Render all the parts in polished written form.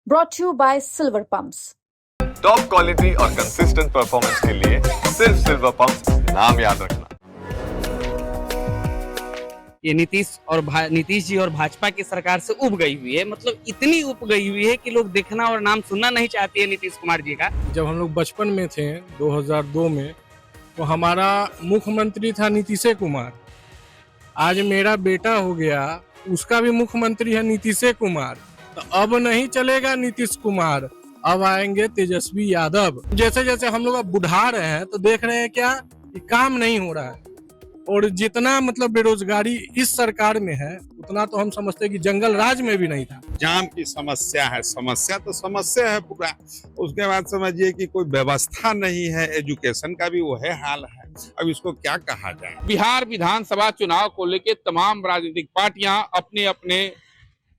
brought to you by Silver Pumps. Top quality और consistent performance के लिए सिर्फ सिल्वर पंप नाम याद रखना। ये नीतीश जी और भाजपा की सरकार से उब गई हुई है। मतलब इतनी उब गई हुई है कि लोग देखना और नाम सुनना नहीं चाहती है नीतीश कुमार जी का। जब हम लोग बचपन में थे 2002 में, तो हमारा मुख्यमंत्री था नीतीश कुमार। आज मेरा बेटा हो गया, उसका भी मुख्यमंत्री है नीतीश कुमार। तो अब नहीं चलेगा नीतीश कुमार, अब आएंगे तेजस्वी यादव। जैसे जैसे हम लोग अब बुढ़ा रहे हैं तो देख रहे हैं क्या कि काम नहीं हो रहा है। और जितना मतलब बेरोजगारी इस सरकार में है, उतना तो हम समझते हैं कि जंगल राज में भी नहीं था। जाम की समस्या है, समस्या तो समस्या है पूरा। उसके बाद समझिए कि कोई व्यवस्था नहीं है, एजुकेशन का भी वही हाल है। अब इसको क्या कहा जाए। बिहार विधानसभा चुनाव को लेकर तमाम राजनीतिक पार्टियां अपने अपने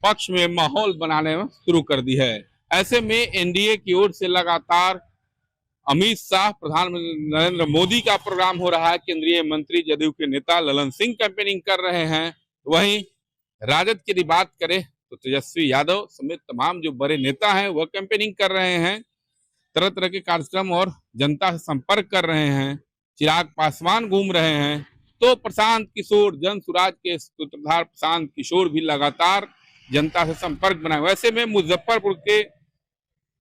पक्ष में माहौल बनाने में शुरू कर दी है। ऐसे में एनडीए की ओर से लगातार अमित शाह, प्रधानमंत्री नरेंद्र मोदी का प्रोग्राम हो रहा है। केंद्रीय मंत्री जदयू के नेता ललन सिंह कैंपेनिंग कर रहे हैं। वहीं राजद की बात करें तो तेजस्वी यादव समेत तमाम जो बड़े नेता हैं वह कैंपेनिंग कर रहे हैं, तरह तरह के कार्यक्रम और जनता से संपर्क कर रहे हैं। चिराग पासवान घूम रहे हैं, तो प्रशांत किशोर, जन सुराज के सूत्रधार प्रशांत किशोर भी लगातार जनता से संपर्क बनाए। वैसे में मुजफ्फरपुर के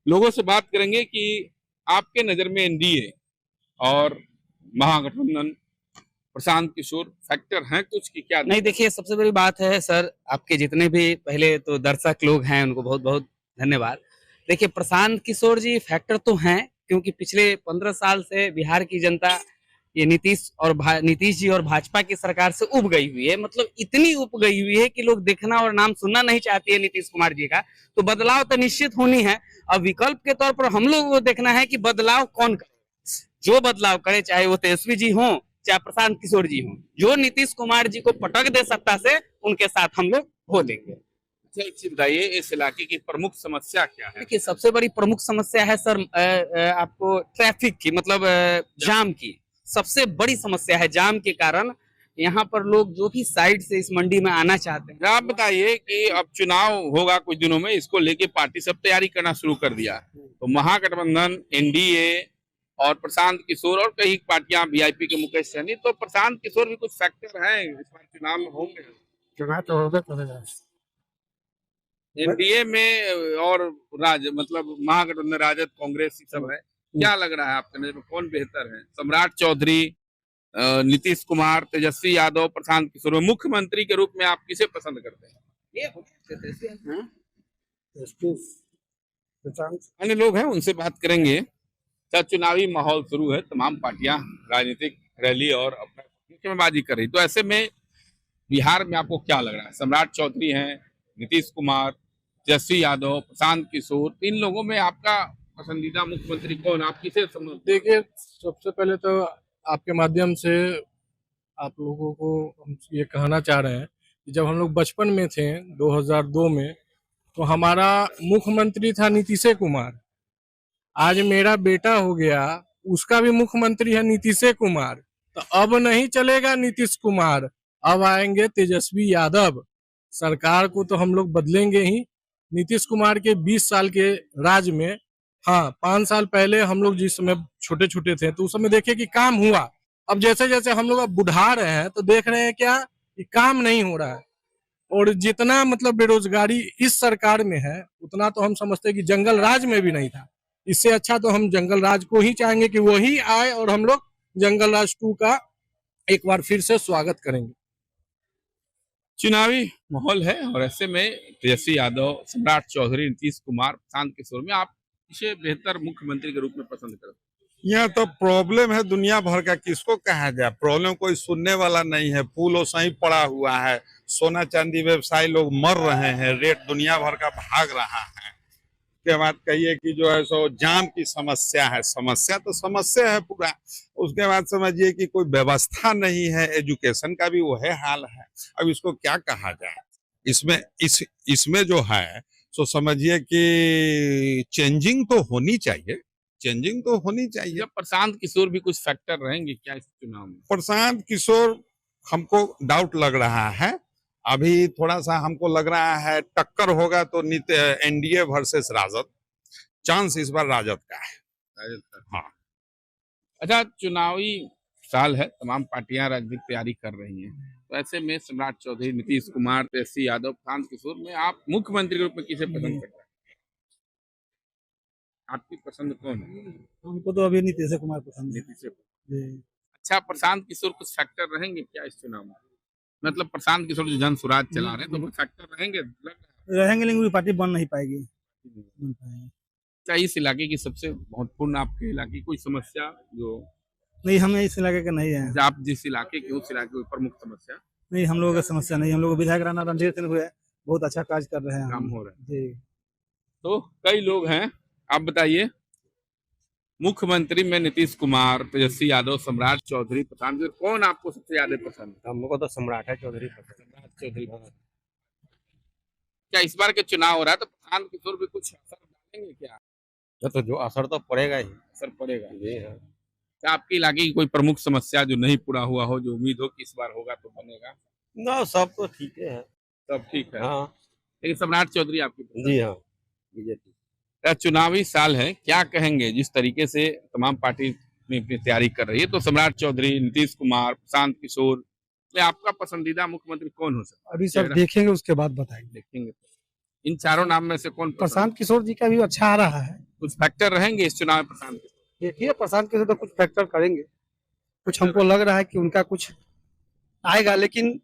लोगों से बात करेंगे कि आपके नजर में एनडीए और महागठबंधन, प्रशांत किशोर फैक्टर हैं कुछ की क्या? नहीं, देखिए सबसे बड़ी बात है सर, आपके जितने भी पहले तो दर्शक लोग हैं उनको बहुत बहुत धन्यवाद। देखिए प्रशांत किशोर जी फैक्टर तो हैं, क्योंकि पिछले 15 साल से बिहार की जनता ये नीतीश जी और भाजपा की सरकार से उब गई हुई है। मतलब इतनी उब गई हुई है कि लोग देखना और नाम सुनना नहीं चाहती है नीतीश कुमार जी का। तो बदलाव तो निश्चित होनी है। अब विकल्प के तौर पर हम लोग को देखना है कि बदलाव कौन करे। जो बदलाव करे, चाहे वो तेजस्वी जी हों चाहे प्रशांत किशोर जी हों, जो नीतीश कुमार जी को पटक दे सत्ता से, उनके साथ हम लोग हो देंगे। अच्छा, एक चीज बताइए, इस इलाके की प्रमुख समस्या क्या है? देखिए सबसे बड़ी प्रमुख समस्या है सर आपको ट्रैफिक की, मतलब जाम की। सबसे बड़ी समस्या है जाम के कारण यहाँ पर लोग जो भी साइड से इस मंडी में आना चाहते हैं। आप बताइए कि अब चुनाव होगा कुछ दिनों में, इसको लेके पार्टी सब तैयारी करना शुरू कर दिया। तो महागठबंधन, एनडीए और प्रशांत किशोर और कई पार्टियां, वीआईपी के मुकेश सहनी, तो प्रशांत किशोर भी कुछ फैक्टर हैं इस बार चुनाव में होंगे। चुनाव तो होगा करेगा एनडीए में और मतलब महागठबंधन, राजद, कांग्रेस सब है। क्या लग रहा है आपके नजर में कौन बेहतर है? सम्राट चौधरी, नीतीश कुमार, तेजस्वी यादव, प्रशांत किशोर, मुख्यमंत्री के रूप में आप किसे पसंद करते हैं? अन्य लोग हैं, उनसे बात करेंगे। चुनावी माहौल शुरू है, तमाम पार्टियां राजनीतिक रैली और अपना मुक्केबाजी कर रही। तो ऐसे में बिहार में आपको क्या लग रहा है? सम्राट चौधरी हैं, नीतीश कुमार, तेजस्वी यादव, प्रशांत किशोर, इन लोगों में आपका पसंदीदा मुख्यमंत्री कौन? आप किसे समझते? देखिए सबसे पहले तो आपके माध्यम से आप लोगों को हम ये कहना चाह रहे हैं कि जब हम लोग बचपन में थे 2002 में, तो हमारा मुख्यमंत्री था नीतीश कुमार। आज मेरा बेटा हो गया, उसका भी मुख्यमंत्री है नीतीश कुमार। तो अब नहीं चलेगा नीतीश कुमार, अब आएंगे तेजस्वी यादव। सरकार को तो हम लोग बदलेंगे ही। नीतीश कुमार के 20 साल के राज में, हाँ 5 साल पहले हम लोग जिस समय छोटे छोटे थे तो उस समय देखिए कि काम हुआ। अब जैसे जैसे हम लोग अब बुढ़ा रहे हैं तो देख रहे हैं क्या कि काम नहीं हो रहा है। और जितना मतलब बेरोजगारी इस सरकार में है, उतना तो हम समझते हैं कि जंगल राज में भी नहीं था। इससे अच्छा तो हम जंगल राज को ही चाहेंगे कि वही आए और हम लोग जंगल राज 2 का एक बार फिर से स्वागत करेंगे। चुनावी माहौल है और ऐसे में तेजस्वी यादव, सम्राट चौधरी, नीतीश कुमार, प्रशांत किशोर में आप इसे बेहतर मुख्यमंत्री के रूप में पसंद करते? यहाँ तो प्रॉब्लम है दुनिया भर का, किसको कहा जाए। प्रॉब्लम कोई सुनने वाला नहीं है, फूल और सही पड़ा हुआ है। सोना चांदी व्यवसायी लोग मर रहे हैं, रेट दुनिया भर का भाग रहा है। उसके बाद कहिए कि जो है सो जाम की समस्या है, समस्या तो समस्या है पूरा। उसके बाद समझिए कि कोई व्यवस्था नहीं है, एजुकेशन का भी वही हाल है। अब इसको क्या कहा जाए। इसमें जो है सो समझिए कि चेंजिंग तो होनी चाहिए, चेंजिंग तो होनी चाहिए। प्रशांत किशोर भी कुछ फैक्टर रहेंगे क्या इस चुनाव में? प्रशांत किशोर हमको डाउट लग रहा है। अभी थोड़ा सा हमको लग रहा है टक्कर होगा तो एनडीए वर्सेस राजद, चांस इस बार राजद का है। हाँ। अच्छा, चुनावी साल है, तमाम पार्टियां राजनीतिक तैयारी कर रही हैं, तो ऐसे में सम्राट चौधरी, नीतीश कुमार, तेजस्वी यादव, प्रशांत किशोर में आप मुख्यमंत्री के रूप में किसे पसंद करते हैं? आपकी पसंद कौन है? हमको तो अभी नीतीश कुमार पसंद है। नीतीश। जी। अच्छा, प्रशांत किशोर कुछ फैक्टर रहेंगे क्या इस चुनाव में? मतलब प्रशांत किशोर जो जन स्वराज चला रहे हैं, तो कुछ फैक्टर रहेंगे? रहेंगे लेकिन वो पार्टी बन नहीं पाएगी। बन पाएगी। क्या इस इलाके की सबसे महत्वपूर्ण, आपके इलाके की कोई समस्या जो नहीं, हमें इस इलाके के नहीं है। आप जिस इलाके के उस इलाके की प्रमुख समस्या नहीं, हम लोगों का समस्या नहीं। हम लोग विधायक राणा रणधीर सिंह हुए, बहुत अच्छा कार्य कर रहे हैं। काम हो रहा है? जी। तो कई लोग हैं, आप बताइए, मुख्यमंत्री में नीतीश कुमार, तेजस्वी यादव, सम्राट चौधरी, प्रशांत किशोर, कौन आपको सबसे ज्यादा पसंद है? हम लोग को तो सम्राट है चौधरी पसंद। सम्राट चौधरी। क्या इस बार के चुनाव हो रहा है तो प्रशांत किशोर भी कुछ असर डालेंगे क्या? तो जो असर तो पड़ेगा ही। असर पड़ेगा। जी हाँ। क्या आपके इलाके की कोई प्रमुख समस्या जो नहीं पूरा हुआ हो, जो उम्मीद हो कि इस बार होगा तो बनेगा? ना, सब तो ठीक है। सब ठीक है। हाँ। लेकिन सम्राट चौधरी आपकी पसंद जी है। हाँ, बीजेपी। चुनावी साल है, क्या कहेंगे जिस तरीके से तमाम पार्टी में अपनी तैयारी कर रही है, तो सम्राट चौधरी, नीतीश कुमार, प्रशांत किशोर में आपका पसंदीदा मुख्यमंत्री कौन हो सकता है? अभी सब देखेंगे, उसके बाद बताएंगे। देखेंगे। इन चारों नाम में से कौन पसंद? प्रशांत किशोर जी का भी अच्छा आ रहा है। कुछ फैक्टर रहेंगे इस चुनाव में प्रशांत किशोर? देखिए, प्रशांत किशोर तो कुछ फैक्टर करेंगे। कुछ हमको लग रहा है कि उनका कुछ आएगा, लेकिन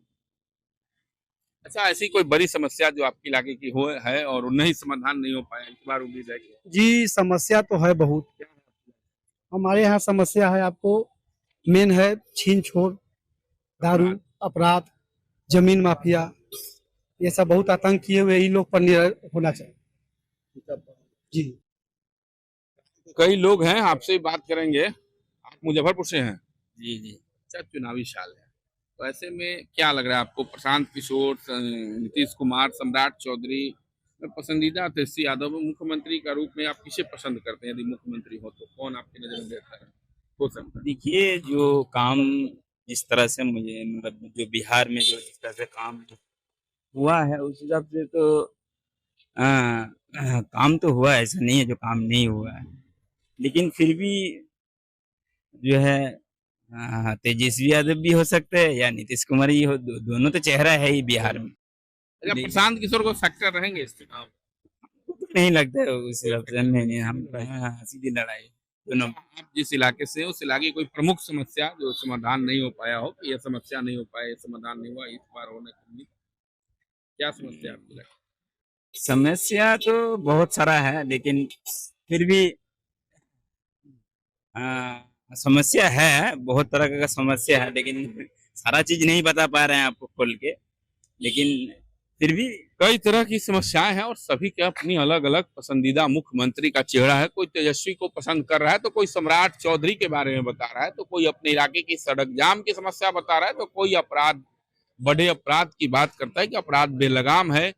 अच्छा, ऐसी कोई बड़ी समस्या जो आपके इलाके की हो है और नहीं समाधान नहीं हो पाया, इस बार उम्मीद है कि जी समस्या तो है बहुत। हमारे यहाँ समस्या है, आपको मेन है छीन छोड़, दारू, अपराध, जमीन माफिया, ये सब बहुत आतंक किए हुए इन लोग पर निर्भर होना चाहिए। जी। कई लोग हैं, आपसे ही बात करेंगे। आप मुजफ्फरपुर से हैं? जी जी। अच्छा, चुनावी साल है, तो ऐसे में क्या लग रहा है आपको, प्रशांत किशोर, नीतीश कुमार, सम्राट चौधरी में पसंदीदा तेजस्वी यादव में मुख्यमंत्री का रूप में आप किसे पसंद करते हैं? यदि मुख्यमंत्री हो तो कौन आपकी नजर में बेहतर है, हो सकता है? देखिए, जो काम जिस तरह से मुझे मतलब जो बिहार में जो जिस तरह से काम हुआ है उस हिसाब से तो काम तो हुआ है, ऐसा नहीं है जो काम नहीं हुआ है, लेकिन फिर भी जो है तेजस्वी यादव भी हो सकते हैं या नीतीश कुमार ही हो, दोनों तो चेहरा है ही बिहार में। अच्छा, प्रशांत किशोर को फैक्टर रहेंगे इस चुनाव में? नहीं लगता है उस हिसाब से। नहीं, हम सीधी लड़ाई दोनों। आप जिस इलाके से, उस इलाके की कोई प्रमुख समस्या जो समाधान नहीं हो पाया हो, कि यह समस्या नहीं हो पाया, ये समाधान नहीं हुआ, इस बार होने की उम्मीद, क्या समस्या है आपके इलाके? समस्या तो बहुत सारा है, लेकिन फिर भी समस्या है, बहुत तरह का समस्या है, लेकिन सारा चीज नहीं बता पा रहे हैं आपको खोल के, लेकिन फिर भी कई तरह की समस्याएं हैं और सभी के अपनी अलग अलग पसंदीदा मुख्यमंत्री का चेहरा है। कोई तेजस्वी को पसंद कर रहा है, तो कोई सम्राट चौधरी के बारे में बता रहा है, तो कोई अपने इलाके की सड़क जाम की समस्या बता रहा है, तो कोई बड़े अपराध की बात करता है कि अपराध बेलगाम है।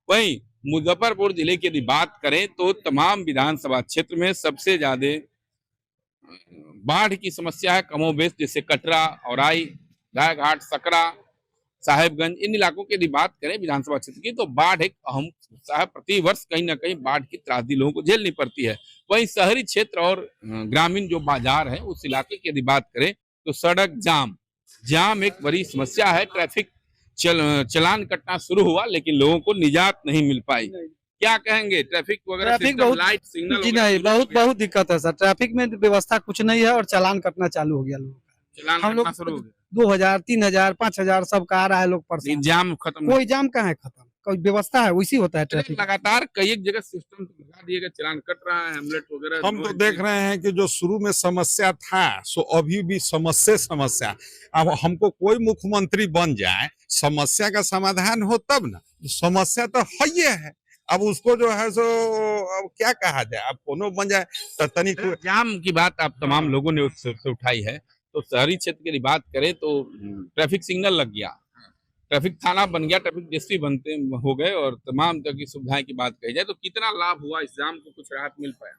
वहीं मुजफ्फरपुर जिले की यदि बात करें तो तमाम विधानसभा क्षेत्र में सबसे ज्यादा बाढ़ की समस्या है कमोबेश, जैसे कटरा, औराई, गायघाट, सकरा, साहेबगंज, इन इलाकों की यदि बात करें विधानसभा क्षेत्र की, तो बाढ़ एक अहम समस्या है। प्रति वर्ष कहीं ना कहीं बाढ़ की त्रासदी लोगों को झेलनी पड़ती है। वहीं शहरी क्षेत्र और ग्रामीण जो बाजार है उस इलाके की यदि बात करें तो सड़क जाम एक बड़ी समस्या है। ट्रैफिक चलान कटना शुरू हुआ, लेकिन लोगों को निजात नहीं मिल पाई। क्या कहेंगे, ट्रैफिक वगैरह ट्रैफिक बहुत, लाइट सिग्नल जी नहीं, बहुत दिक्कत है सर। ट्रैफिक में व्यवस्था कुछ नहीं है और चालान कटना चालू हो गया लोगों का। चलान हम लोग कटना शुरू हो गया, 2000, 3000, 5000 सब का आ रहा है, लोग परेशान। जाम खत्म कोई जाम कहाँ है खत्म, कोई व्यवस्था है वैसी होता है ट्रैफिक। लगातार कई एक जगह सिस्टम लगा दिए गए, चलान कट रहा है, हेमलेट वगैरह। हम तो देख रहे हैं कि जो शुरू में समस्या था सो अभी भी समस्या। अब हमको कोई मुख्यमंत्री बन जाए, समस्या का समाधान हो तब ना। समस्या तो है, अब उसको जो है सो अब क्या कहा जाए, अब कोनो बन जाए तो तनिक। जाम की बात आप तमाम लोगों ने उससे उठाई है, तो शहरी क्षेत्र की बात करें तो ट्रैफिक सिग्नल लग गया, ट्रैफिक थाना बन गया, ट्रैफिक डीएसपी बनते हो गए, और तमाम तरह की सुविधाएं की बात कही जाए तो कितना लाभ हुआ इस जाम को, कुछ राहत मिल पाया?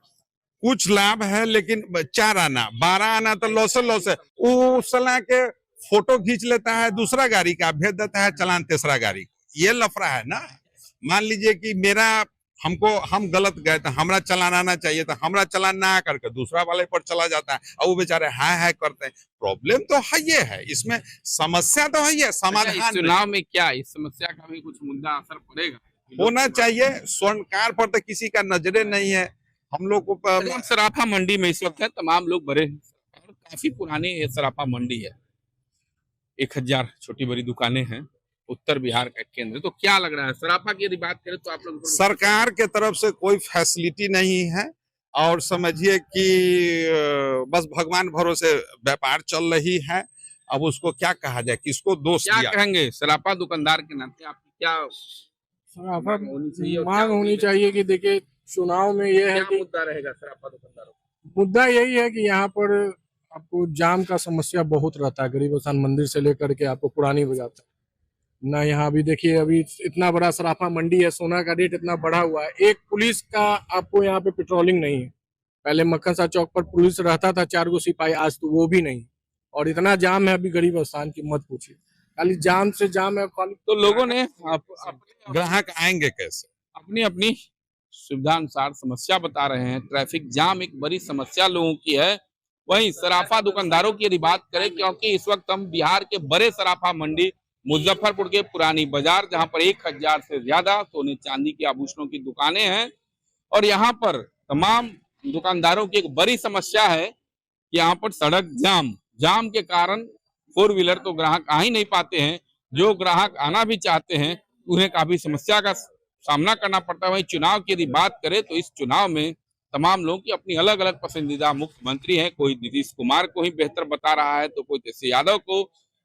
कुछ लाभ है, लेकिन 4 आना 12 आना तो लॉस है। वो सलाह के फोटो खींच लेता है दूसरा गाड़ी का, भेज देता है चलान तीसरा गाड़ी। ये लफड़ा है ना। मान लीजिए कि हम गलत गए तो हमरा चलान आना चाहिए, तो हमरा चलान ना आ करके दूसरा वाले पर चला जाता है और वो बेचारे हाय करते हैं। प्रॉब्लम तो है, ये है, इसमें समस्या तो है, ये इस समाधान चुनाव में क्या इस समस्या का भी कुछ मुद्दा असर पड़ेगा? होना चाहिए। स्वर्णकार पर तो किसी का नजरे नहीं है। हम लोग को हम सराफा मंडी में इस वक्त है, तमाम लोग भरे हैं और काफी पुरानी ये सराफा मंडी है। 1000 छोटी बड़ी दुकानें हैं, उत्तर बिहार का केंद्र। तो क्या लग रहा है सराफा की यदि बात करें तो आप लोग सरकार के तरफ से कोई फैसिलिटी नहीं है और समझिए कि बस भगवान भरोसे व्यापार चल रही है। अब उसको क्या कहा जाए, किसको दोष क्या दिया? कहेंगे सराफा दुकानदार के नाते आपकी क्या सराफा होनी चाहिए और मांग क्या होनी चाहिए कि देखिए चुनाव में ये है क्या कि मुद्दा रहेगा सराफा दुकानदारों का? मुद्दा यही है कि यहाँ पर आपको जाम का समस्या बहुत रहता है, गरीब स्थान मंदिर से लेकर के आपको पुरानी बाजार तक ना। यहाँ अभी देखिए, अभी इतना बड़ा सराफा मंडी है, सोना का रेट इतना बढ़ा हुआ है, एक पुलिस का आपको यहाँ पे पेट्रोलिंग नहीं है। पहले मक्खन साह चौक पर पुलिस रहता था 4 गो सिपाही, आज तो वो भी नहीं। और इतना जाम है अभी गरीब स्थान की मत पूछिए, खाली जाम से जाम है। तो लोगों ने ग्राहक आएंगे कैसे? अपनी अपनी सुविधा अनुसार समस्या बता रहे हैं। ट्रैफिक जाम एक बड़ी समस्या लोगों की है। वहीं सराफा दुकानदारों की यदि बात करें, क्योंकि इस वक्त हम बिहार के बड़े सराफा मंडी मुजफ्फरपुर के पुरानी बाजार, जहां पर 1000 से ज्यादा सोने चांदी के आभूषणों की दुकानें हैं और यहाँ पर तमाम दुकानदारों की एक बड़ी समस्या है कि यहाँ पर सड़क जाम के कारण 4 व्हीलर तो ग्राहक आ ही नहीं पाते हैं। जो ग्राहक आना भी चाहते हैं उन्हें काफी समस्या का सामना करना पड़ता है। वहीं चुनाव की यदि बात करें तो इस चुनाव में तमाम लोगों की अपनी अलग अलग पसंदीदा मुख्यमंत्री हैं। कोई नीतीश कुमार को ही बेहतर बता रहा है तो कोई तेजस्वी यादव को,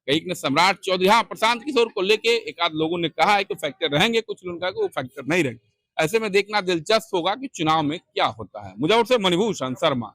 कहीं ने सम्राट चौधरी। हाँ, प्रशांत किशोर को लेके एक आध लोगों ने कहा है कि फैक्टर रहेंगे, कुछ लोगों का वो फैक्टर नहीं रहेंगे। ऐसे में देखना दिलचस्प होगा कि चुनाव में क्या होता है। मुजफ्फरपुर से मणिभूषण शर्मा।